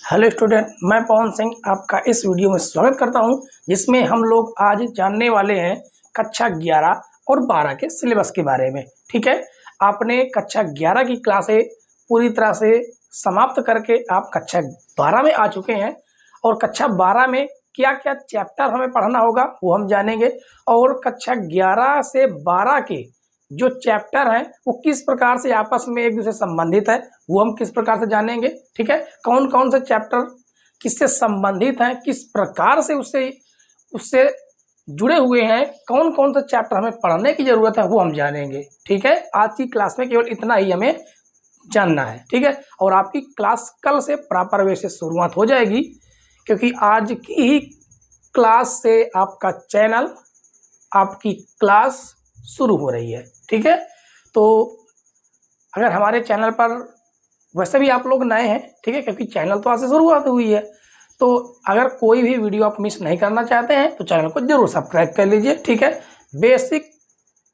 Hello student, मैं पवन सिंह आपका इस वीडियो में स्वागत करता हूं, जिसमें हम लोग आज जानने वाले हैं कक्षा 11 और 12 के सिलेबस के बारे में। ठीक है, आपने कक्षा 11 की क्लासें पूरी तरह से समाप्त करके आप कक्षा 12 में आ चुके हैं और कक्षा 12 में क्या क्या चैप्टर हमें पढ़ना होगा वो हम जानेंगे और कक्षा 11 से 12 के जो चैप्टर हैं वो किस प्रकार से आपस में एक दूसरे से संबंधित है वो हम किस प्रकार से जानेंगे। ठीक है, कौन कौन से चैप्टर किससे संबंधित हैं, किस प्रकार से उससे उससे जुड़े हुए हैं, कौन कौन से चैप्टर हमें पढ़ने की ज़रूरत है वो हम जानेंगे। ठीक है, आज की क्लास में केवल इतना ही हमें जानना है। ठीक है, और आपकी क्लास कल से प्रॉपर वे से शुरुआत हो जाएगी, क्योंकि आज की ही क्लास से आपका चैनल, आपकी क्लास शुरू हो रही है। ठीक है, तो अगर हमारे चैनल पर वैसे भी आप लोग नए हैं, ठीक है, क्योंकि चैनल तो आज से शुरुआत हुई है, तो अगर कोई भी वीडियो आप मिस नहीं करना चाहते हैं तो चैनल को जरूर सब्सक्राइब कर लीजिए। ठीक है, बेसिक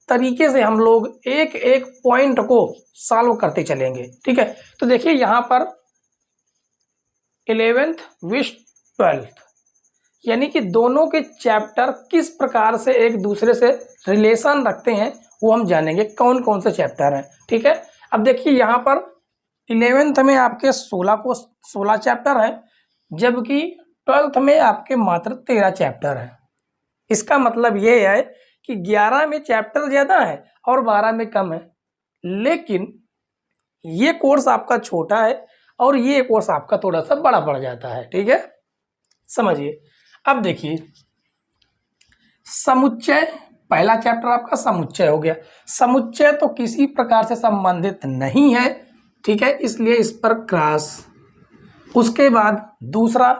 तरीके से हम लोग एक एक पॉइंट को सॉल्व करते चलेंगे। ठीक है, तो देखिए यहाँ पर 11th विश 12th यानी कि दोनों के चैप्टर किस प्रकार से एक दूसरे से रिलेशन रखते हैं वो हम जानेंगे, कौन कौन से चैप्टर हैं। ठीक है, अब देखिए यहाँ पर 11th में आपके 16 चैप्टर हैं, जबकि 12th में आपके मात्र 13 चैप्टर हैं। इसका मतलब ये है कि 11 में चैप्टर ज़्यादा है और 12 में कम है, लेकिन ये कोर्स आपका छोटा है और ये कोर्स आपका थोड़ा सा बड़ा पड़ जाता है। ठीक है, समझिए। अब देखिए समुच्चय, पहला चैप्टर आपका समुच्चय हो गया। समुच्चय तो किसी प्रकार से संबंधित नहीं है, ठीक है, इसलिए इस पर क्रॉस। उसके बाद दूसरा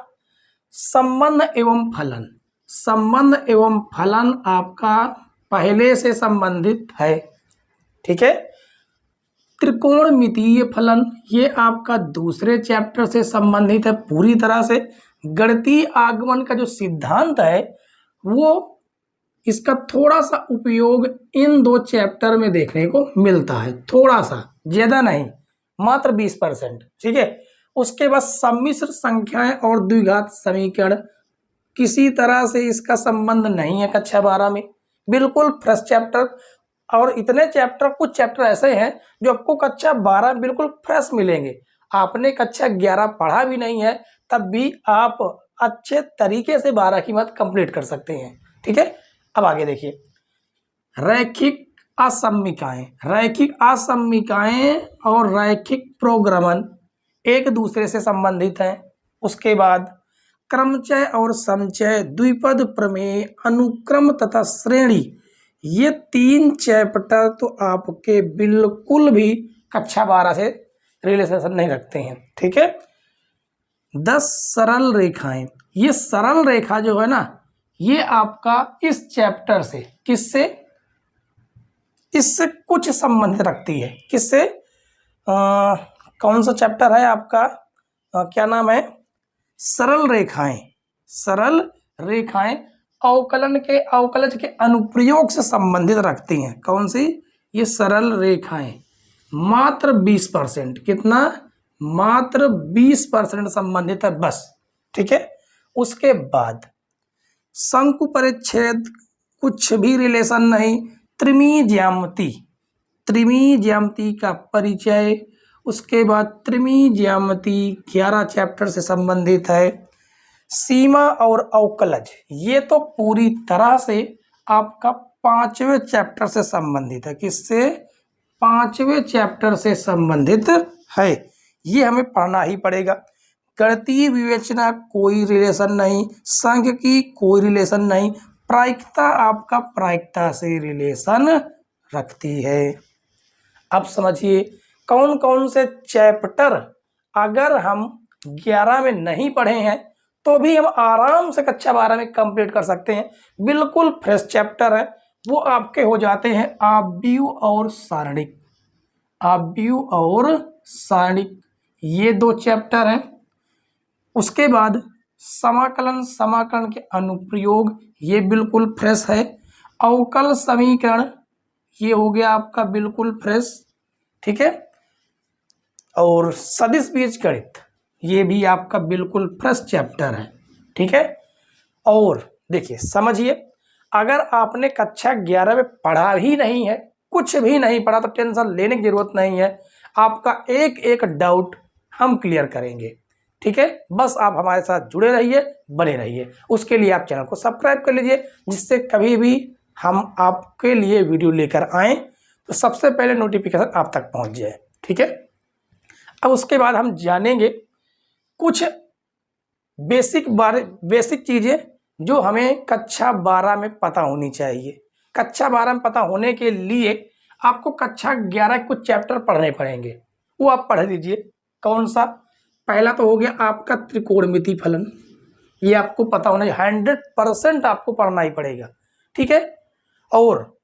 संबंध एवं फलन। संबंध एवं फलन आपका पहले से संबंधित है। ठीक है, त्रिकोणमितीय फलन ये आपका दूसरे चैप्टर से संबंधित है पूरी तरह से। गणितीय आगमन का जो सिद्धांत है वो इसका थोड़ा सा उपयोग इन दो चैप्टर में देखने को मिलता है, थोड़ा सा, ज्यादा नहीं, मात्र 20%। ठीक है, उसके बाद सम्मिश्र संख्याएं और द्विघात समीकरण, किसी तरह से इसका संबंध नहीं है कक्षा 12 में, बिल्कुल फ्रेश चैप्टर। और इतने चैप्टर, कुछ चैप्टर ऐसे हैं जो आपको कक्षा 12 बिल्कुल फ्रेश मिलेंगे। आपने कक्षा 11 पढ़ा भी नहीं है तब भी आप अच्छे तरीके से 12 की मत कंप्लीट कर सकते हैं। ठीक है, अब आगे देखिए रैखिक असमिकाएं। रैखिक असमिकाएं और रैखिक प्रोग्रामन एक दूसरे से संबंधित हैं। उसके बाद क्रमचय और समचय, द्विपद प्रमेय, अनुक्रम तथा श्रेणी, ये 3 चैप्टर तो आपके बिल्कुल भी कक्षा 12 से रिलेशन नहीं रखते हैं। ठीक है, 10 सरल रेखाएं। ये सरल रेखा जो है ना, ये आपका इस चैप्टर से, किससे, इससे कुछ संबंध रखती है। किससे? कौन सा चैप्टर है आपका, क्या नाम है, सरल रेखाएं। सरल रेखाएं अवकलज के अनुप्रयोग से संबंधित रखती हैं। कौन सी? ये सरल रेखाएं। मात्र 20%, कितना? मात्र 20% संबंधित है बस। ठीक है, उसके बाद शंकु परिच्छेद, कुछ भी रिलेशन नहीं। त्रिमीय ज्यामिति, त्रिमीय ज्यामिति का परिचय। उसके बाद त्रिमीय ज्यामिति 11 चैप्टर से संबंधित है। सीमा और अवकलज, ये तो पूरी तरह से आपका 5वें चैप्टर से संबंधित है। किससे? 5वें चैप्टर से संबंधित है, ये हमें पढ़ना ही पड़ेगा। गणितीय विवेचना कोई रिलेशन नहीं, संख्य की कोई रिलेशन नहीं, प्रायिकता आपका प्रायिकता से रिलेशन रखती है। अब समझिए कौन कौन से चैप्टर अगर हम 11 में नहीं पढ़े हैं तो भी हम आराम से कक्षा 12 में कंप्लीट कर सकते हैं। बिल्कुल फ्रेश चैप्टर है, वो आपके हो जाते हैं आव्यूह और सारणिक। आव्यूह और सारणिक ये 2 चैप्टर हैं। उसके बाद समाकलन, समाकलन के अनुप्रयोग, ये बिल्कुल फ्रेश है। अवकल समीकरण, ये हो गया आपका बिल्कुल फ्रेश। ठीक है, और सदिश बीजगणित, ये भी आपका बिल्कुल फ्रेश चैप्टर है, ठीक है। और देखिए समझिए, अगर आपने कक्षा 11 में पढ़ा ही नहीं है, कुछ भी नहीं पढ़ा, तो टेंशन लेने की जरूरत नहीं है। आपका एक एक डाउट हम क्लियर करेंगे, ठीक है। बस आप हमारे साथ जुड़े रहिए, बने रहिए। उसके लिए आप चैनल को सब्सक्राइब कर लीजिए, जिससे कभी भी हम आपके लिए वीडियो लेकर आएँ तो सबसे पहले नोटिफिकेशन आप तक पहुंच जाए, ठीक है। अब उसके बाद हम जानेंगे कुछ बेसिक चीज़ें जो हमें कक्षा 12 में पता होनी चाहिए। कक्षा 12 में पता होने के लिए आपको कक्षा 11 के कुछ चैप्टर पढ़ने पड़ेंगे, वो आप पढ़ लीजिए। कौन सा? पहला तो हो गया आपका त्रिकोणमिति फलन, ये आपको पता होना चाहिए, 100% आपको पढ़ना ही पड़ेगा, ठीक है। और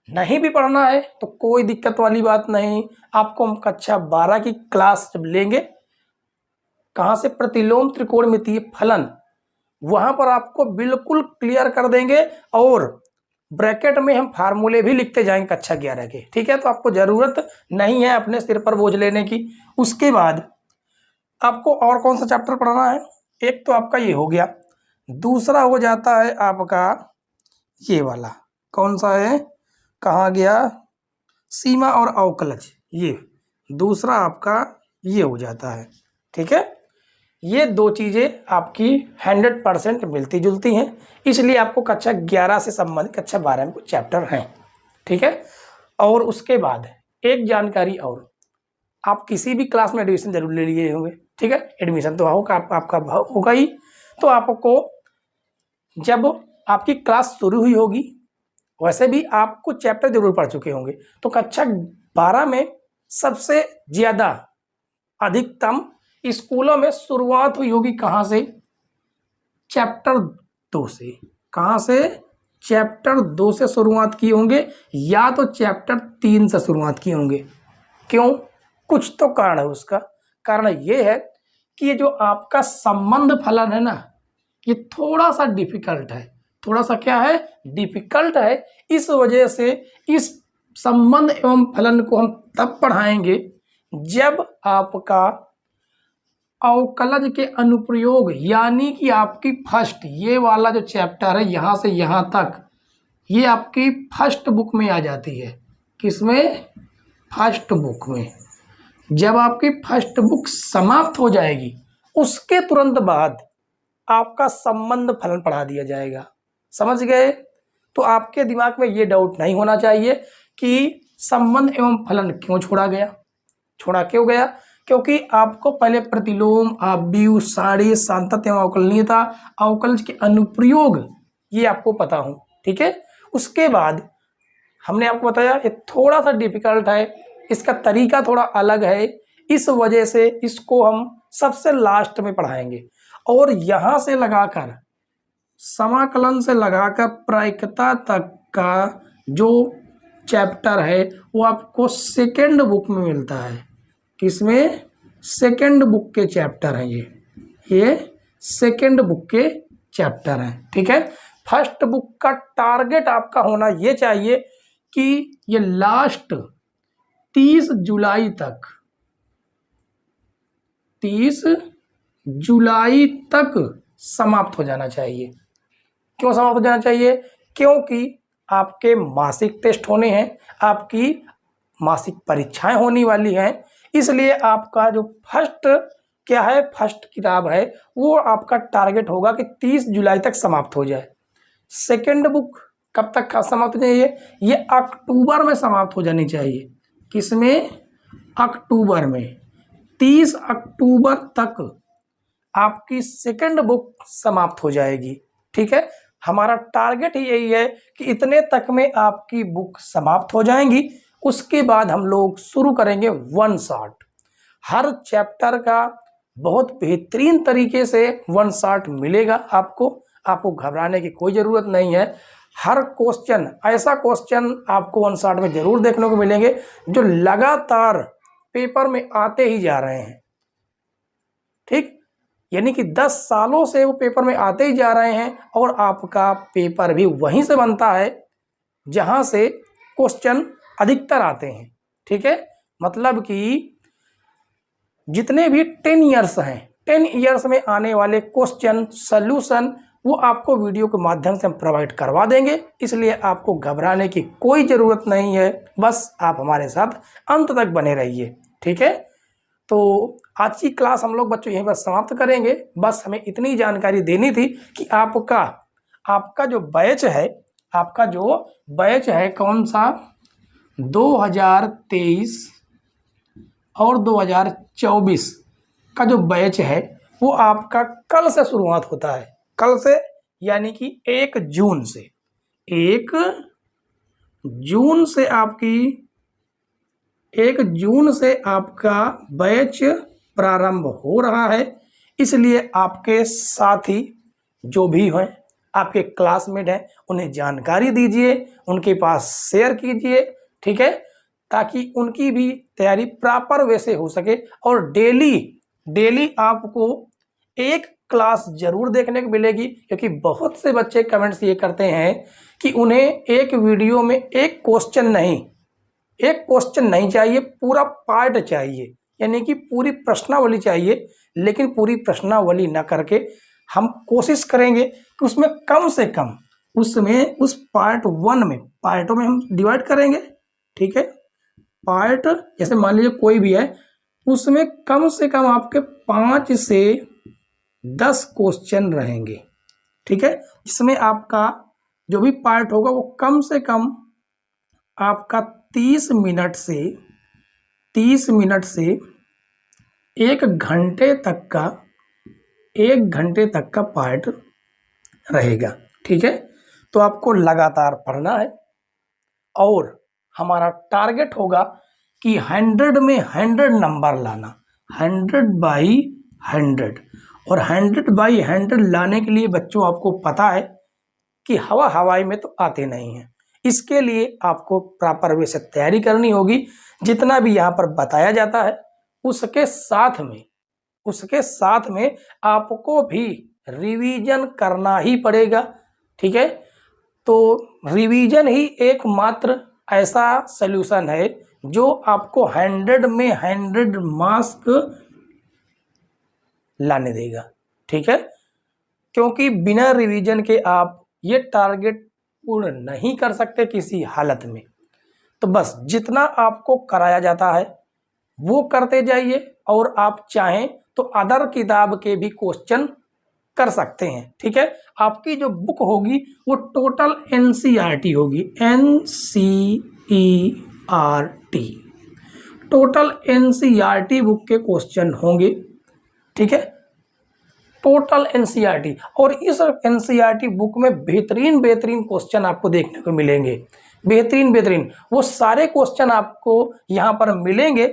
नहीं भी पढ़ना है तो कोई दिक्कत वाली बात नहीं, आपको हम कक्षा 12 की क्लास जब लेंगे, कहाँ से, प्रतिलोम त्रिकोणमितीय फलन, वहां पर आपको बिल्कुल क्लियर कर देंगे। और ब्रैकेट में हम फार्मूले भी लिखते जाएंगे कक्षा 11 के, ठीक है। तो आपको जरूरत नहीं है अपने सिर पर बोझ लेने की। उसके बाद आपको और कौन सा चैप्टर पढ़ना है? एक तो आपका ये हो गया, दूसरा हो जाता है आपका ये वाला, कौन सा है, कहाँ गया, सीमा और अवकलज, ये दूसरा आपका ये हो जाता है, ठीक है। ये दो चीज़ें आपकी 100% मिलती जुलती हैं, इसलिए आपको कक्षा 11 से संबंधित कक्षा 12 में कुछ चैप्टर हैं, ठीक है। और उसके बाद एक जानकारी और, आप किसी भी क्लास में एडमिशन जरूर ले लिए होंगे, ठीक है। एडमिशन तो होगा आपका होगा ही। तो आपको जब आपकी क्लास शुरू हुई होगी, वैसे भी आप कुछ चैप्टर जरूर पढ़ चुके होंगे। तो कक्षा 12 में सबसे ज़्यादा अधिकतम स्कूलों में शुरुआत हुई होगी कहाँ से? चैप्टर 2 से। कहाँ से? चैप्टर 2 से शुरुआत की होंगे, या तो चैप्टर 3 से शुरुआत की होंगे। क्यों? कुछ तो कारण है उसका। कारण ये है कि ये जो आपका संबंध फलन है ना, ये थोड़ा सा डिफिकल्ट है। थोड़ा सा क्या है? डिफिकल्ट है। इस वजह से इस संबंध एवं फलन को हम तब पढ़ाएंगे जब आपका अवकलज के अनुप्रयोग, यानी कि आपकी फर्स्ट, ये वाला जो चैप्टर है यहाँ से यहाँ तक, ये आपकी फर्स्ट बुक में आ जाती है। किसमें? फर्स्ट बुक में। जब आपकी फर्स्ट बुक समाप्त हो जाएगी, उसके तुरंत बाद आपका संबंध फलन पढ़ा दिया जाएगा। समझ गए? तो आपके दिमाग में ये डाउट नहीं होना चाहिए कि संबंध एवं फलन क्यों छोड़ा गया। छोड़ा क्यों गया? क्योंकि आपको पहले प्रतिलोम, आव्यूह, साड़ी, सांतत्य एवं अवकलनीयता, अवकलज के अनुप्रयोग, ये आपको पता हो, ठीक है। उसके बाद हमने आपको बताया ये थोड़ा सा डिफिकल्ट है, इसका तरीका थोड़ा अलग है, इस वजह से इसको हम सबसे लास्ट में पढ़ाएंगे। और यहाँ से लगाकर समाकलन से लगाकर प्रायिकता तक का जो चैप्टर है वो आपको सेकेंड बुक में मिलता है। किसमें? सेकेंड बुक के चैप्टर हैं ये सेकेंड बुक के चैप्टर हैं, ठीक है। फर्स्ट बुक का टारगेट आपका होना ये चाहिए कि ये लास्ट 30 जुलाई तक, 30 जुलाई तक समाप्त हो जाना चाहिए। क्यों समाप्त हो जाना चाहिए? क्योंकि आपके मासिक टेस्ट होने हैं, आपकी मासिक परीक्षाएं होने वाली हैं, इसलिए आपका जो फर्स्ट क्या है, फर्स्ट किताब है, वो आपका टारगेट होगा कि 30 जुलाई तक समाप्त हो जाए। सेकेंड बुक कब तक समाप्त हो जाइए? ये अक्टूबर में समाप्त हो जानी चाहिए। किसमें? अक्टूबर में। 30 अक्टूबर तक आपकी सेकेंड बुक समाप्त हो जाएगी, ठीक है। हमारा टारगेट ही यही है कि इतने तक में आपकी बुक समाप्त हो जाएंगी। उसके बाद हम लोग शुरू करेंगे वन शॉट। हर चैप्टर का बहुत बेहतरीन तरीके से वन शॉट मिलेगा आपको घबराने की कोई ज़रूरत नहीं है। हर क्वेश्चन, ऐसा क्वेश्चन आपको वन शॉट में ज़रूर देखने को मिलेंगे जो लगातार पेपर में आते ही जा रहे हैं, ठीक। यानी कि 10 सालों से वो पेपर में आते ही जा रहे हैं, और आपका पेपर भी वहीं से बनता है जहां से क्वेश्चन अधिकतर आते हैं, ठीक है। मतलब कि जितने भी 10 ईयर्स हैं, 10 ईयर्स में आने वाले क्वेश्चन सॉल्यूशन वो आपको वीडियो के माध्यम से हम प्रोवाइड करवा देंगे, इसलिए आपको घबराने की कोई ज़रूरत नहीं है। बस आप हमारे साथ अंत तक बने रहिए, ठीक है। तो आज की क्लास हम लोग बच्चों यहीं पर समाप्त करेंगे। बस हमें इतनी जानकारी देनी थी कि आपका जो बैच है, आपका जो बैच है कौन सा, 2023 और 2024 का जो बैच है वो आपका कल से शुरुआत होता है। कल से यानी कि 1 जून से 1 जून से आपका बैच प्रारंभ हो रहा है। इसलिए आपके साथी जो भी हैं, आपके क्लासमेट हैं, उन्हें जानकारी दीजिए, उनके पास शेयर कीजिए, ठीक है, ताकि उनकी भी तैयारी प्रॉपर वे से हो सके। और डेली आपको एक क्लास जरूर देखने को मिलेगी, क्योंकि बहुत से बच्चे कमेंट्स ये करते हैं कि उन्हें एक वीडियो में एक क्वेश्चन नहीं चाहिए, पूरा पार्ट चाहिए, यानी कि पूरी प्रश्नावली चाहिए। लेकिन पूरी प्रश्नावली ना करके हम कोशिश करेंगे कि उसमें कम से कम उस पार्टों में हम डिवाइड करेंगे, ठीक है। पार्ट जैसे मान लीजिए कोई भी है, उसमें कम से कम आपके 5 से 10 क्वेश्चन रहेंगे, ठीक है। जिसमें आपका जो भी पार्ट होगा वो कम से कम आपका 30 मिनट से 1 घंटे तक का पार्ट रहेगा, ठीक है। तो आपको लगातार पढ़ना है और हमारा टारगेट होगा कि 100 में 100 नंबर लाना, 100/100। और 100/100 लाने के लिए बच्चों आपको पता है कि हवाई में तो आते नहीं हैं। इसके लिए आपको प्रॉपर वे से तैयारी करनी होगी। जितना भी यहाँ पर बताया जाता है उसके साथ में आपको भी रिवीजन करना ही पड़ेगा, ठीक है। तो रिवीजन ही एकमात्र ऐसा सल्यूशन है जो आपको 100 में 100 मार्क्स लाने देगा, ठीक है। क्योंकि बिना रिवीजन के आप ये टारगेट पूर्ण नहीं कर सकते किसी हालत में। तो बस जितना आपको कराया जाता है वो करते जाइए, और आप चाहें तो अदर किताब के भी क्वेश्चन कर सकते हैं, ठीक है। आपकी जो बुक होगी वो टोटल एनसीईआरटी होगी, एनसीईआरटी, टोटल एनसीईआरटी बुक के क्वेश्चन होंगे, ठीक है, टोटल एनसीईआरटी। और इस एनसीईआरटी बुक में बेहतरीन क्वेश्चन आपको देखने को मिलेंगे, बेहतरीन। वो सारे क्वेश्चन आपको यहाँ पर मिलेंगे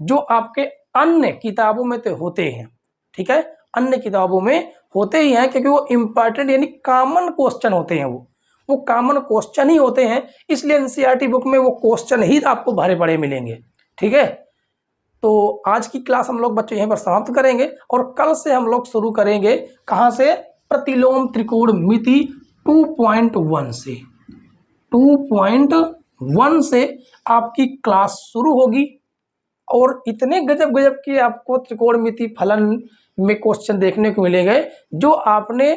जो आपके अन्य किताबों में तो होते हैं, ठीक है, अन्य किताबों में होते ही हैं, क्योंकि वो इम्पॉर्टेंट यानी कॉमन क्वेश्चन होते हैं, वो कॉमन क्वेश्चन ही होते हैं। इसलिए एनसीईआरटी बुक में वो क्वेश्चन ही आपको भरे पड़े मिलेंगे, ठीक है। तो आज की क्लास हम लोग बच्चों यहीं पर समाप्त करेंगे, और कल से हम लोग शुरू करेंगे कहाँ से, प्रतिलोम त्रिकोणमिति 2.1 से 2.1 से आपकी क्लास शुरू होगी। और इतने गजब के आपको त्रिकोणमिति फलन में क्वेश्चन देखने को मिलेंगे जो आपने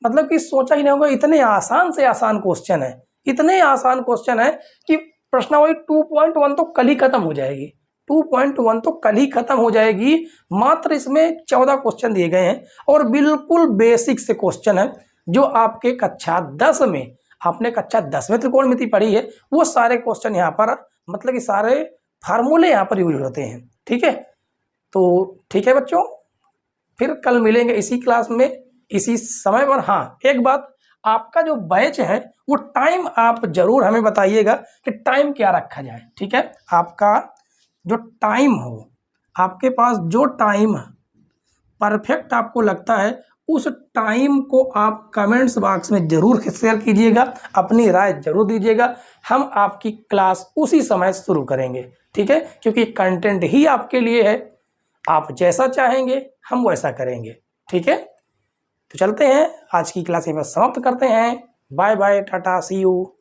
मतलब कि सोचा ही नहीं होगा। इतने आसान से आसान क्वेश्चन है, इतने आसान क्वेश्चन है कि प्रश्नावली 2.1 तो कल ही खत्म हो जाएगी, 2.1 तो कल ही खत्म हो जाएगी। मात्र इसमें 14 क्वेश्चन दिए गए हैं और बिल्कुल बेसिक से क्वेश्चन है जो आपके कक्षा 10 में, आपने कक्षा 10 में त्रिकोणमिति पढ़ी है, वो सारे क्वेश्चन यहाँ पर मतलब कि सारे फार्मूले यहाँ पर यूज होते हैं, ठीक है। तो ठीक है बच्चों, फिर कल मिलेंगे इसी क्लास में इसी समय पर। हाँ, एक बात, आपका जो बैच है वो टाइम आप जरूर हमें बताइएगा कि टाइम क्या रखा जाए, ठीक है। आपका जो टाइम हो, आपके पास जो टाइम परफेक्ट आपको लगता है उस टाइम को आप कमेंट्स बॉक्स में जरूर शेयर कीजिएगा, अपनी राय जरूर दीजिएगा। हम आपकी क्लास उसी समय शुरू करेंगे, ठीक है, क्योंकि कंटेंट ही आपके लिए है। आप जैसा चाहेंगे हम वैसा करेंगे, ठीक है। तो चलते हैं, आज की क्लास में समाप्त करते हैं। Bye bye, tata, see you.